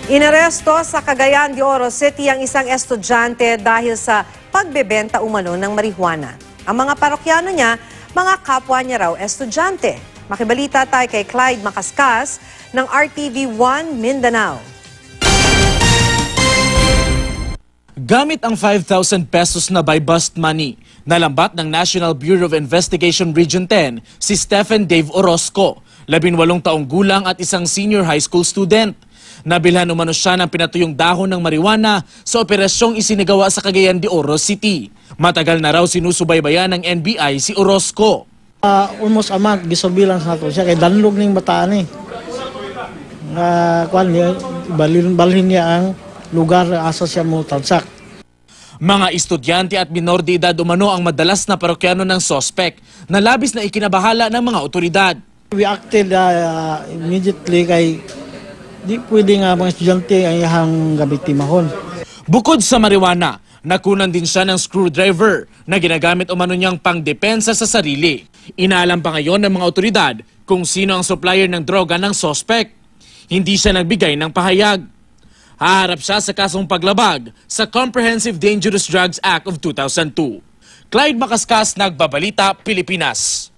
Inaresto sa Cagayan de Oro City ang isang estudyante dahil sa pagbebenta umano ng marijuana. Ang mga parokyano niya, mga kapwa niya raw estudyante. Makibalita tayo kay Clyde Macascas ng RTV1 Mindanao. Gamit ang 5,000 pesos na by bust money, nalambat ng National Bureau of Investigation Region 10 si Stephen Dave Orozco, 18 taong gulang at isang senior high school student. Nabilhan umano siya ng pinatuyong dahon ng marijuana sa operasyong isinagawa sa Cagayan de Oro City. Matagal na raw sinusubaybayan ng NBI si Orozco. Almost a month, gisubilang sa ito siya kay danlog ng bataan eh. Balhin niya ang lugar na asa siya mo tansak. Mga estudyante at minor de edad umano ang madalas na parokyano ng sospek na labis na ikinabahala ng mga otoridad. We acted immediately kay di pwede nga mga estudyante ang iyang gabitimahon. Bukod sa marijuana, nakunan din siya ng screwdriver na ginagamit umano niyang pangdepensa sa sarili. Inaalam pa ngayon ng mga otoridad kung sino ang supplier ng droga ng sospek. Hindi siya nagbigay ng pahayag. Haharap siya sa kasong paglabag sa Comprehensive Dangerous Drugs Act of 2002. Clyde Macascas, Nagbabalita, Pilipinas.